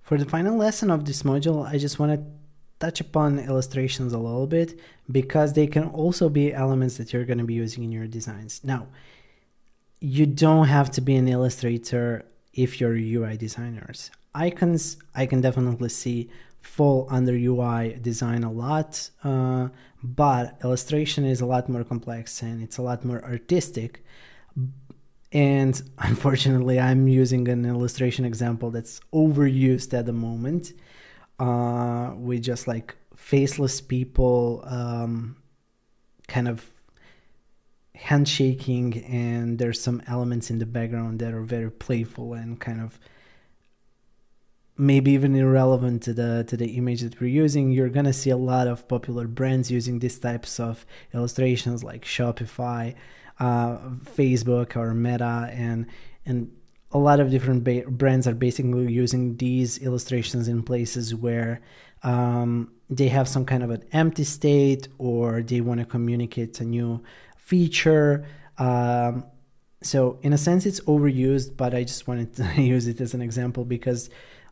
For the final lesson of this module, I just want to touch upon illustrations a little bit because they can also be elements that you're going to be using in your designs. Now, you don't have to be an illustrator if you're UI designers. Icons, I can definitely see fall under UI design a lot, but illustration is a lot more complex and it's a lot more artistic. And unfortunately, I'm using an illustration example that's overused at the moment, with just like faceless people kind of handshaking, and there's some elements in the background that are very playful and kind of maybe even irrelevant to the image that we're using. You're gonna see a lot of popular brands using these types of illustrations, like Shopify, Facebook or Meta, and a lot of different brands are basically using these illustrations in places where they have some kind of an empty state, or they want to communicate a new feature. So in a sense it's overused, but I just wanted to use it as an example because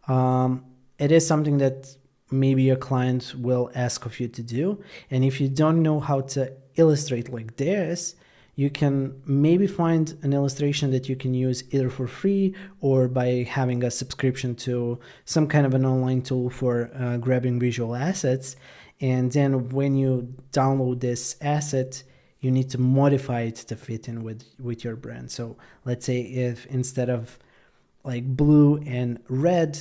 it is something that maybe a client will ask of you to do. And if you don't know how to illustrate like this, you can maybe find an illustration that you can use either for free or by having a subscription to some kind of an online tool for grabbing visual assets. And then when you download this asset, you need to modify it to fit in with your brand. So let's say if instead of like blue and red,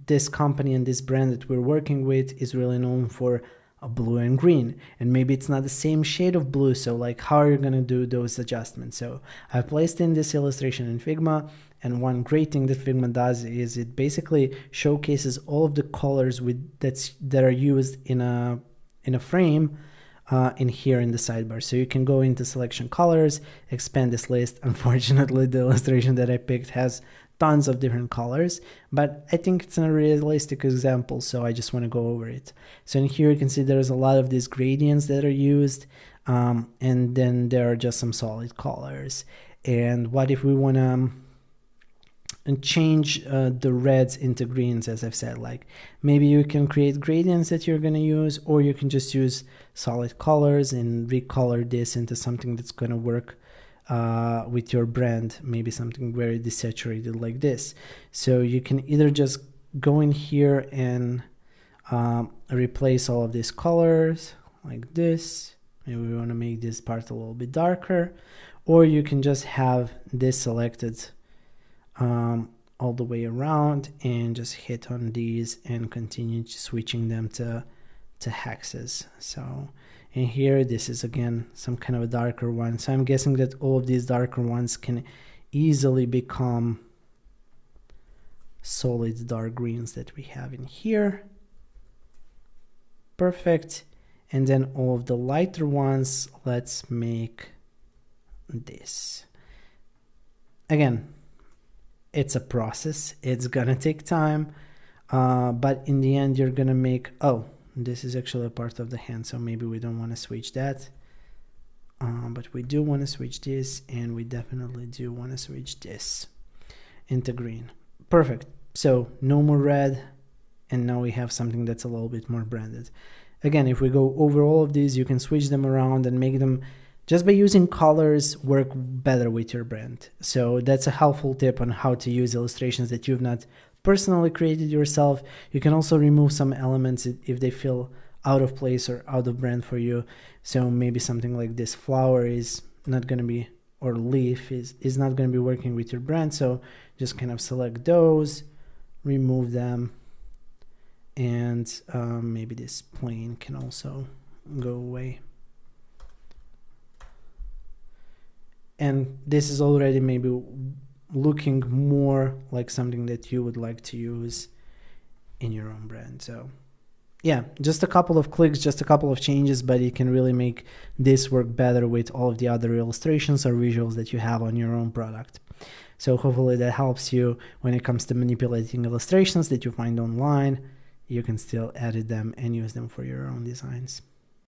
this company and this brand that we're working with is really known for a blue and green, and maybe it's not the same shade of blue, so like how are you going to do those adjustments? So I've placed in this illustration in Figma, and one great thing that Figma does is it basically showcases all of the colors that are used in a frame in here in the sidebar. So you can go into selection colors, expand this list. Unfortunately, the illustration that I picked has tons of different colors, but I think it's a realistic example, so I just want to go over it. So in here you can see there's a lot of these gradients that are used, and then there are just some solid colors. And what if we want to change the reds into greens? As I've said, like maybe you can create gradients that you're going to use, or you can just use solid colors and recolor this into something that's going to work with your brand, maybe something very desaturated like this. So you can either just go in here and replace all of these colors like this. Maybe we want to make this part a little bit darker, or you can just have this selected all the way around and just hit on these and continue switching them to hexes. So in here, this is again some kind of a darker one. So I'm guessing that all of these darker ones can easily become solid dark greens that we have in here. Perfect. And then all of the lighter ones, let's make this. Again, it's a process. It's gonna take time, but in the end, you're gonna make, oh, this is actually a part of the hand, so maybe we don't want to switch that, but we do want to switch this, and we definitely do want to switch this into green. Perfect. So no more red, and now we have something that's a little bit more branded. Again, if we go over all of these, you can switch them around and make them, just by using colors, work better with your brand. So that's a helpful tip on how to use illustrations that you've not personally created yourself. You can also remove some elements if they feel out of place or out of brand for you. So maybe something like this flower is not going to be, or leaf is not going to be working with your brand. So just kind of select those, remove them, and maybe this plane can also go away. And this is already maybe looking more like something that you would like to use in your own brand. So yeah, just a couple of clicks, just a couple of changes, but it can really make this work better with all of the other illustrations or visuals that you have on your own product. So hopefully that helps you when it comes to manipulating illustrations that you find online. You can still edit them and use them for your own designs.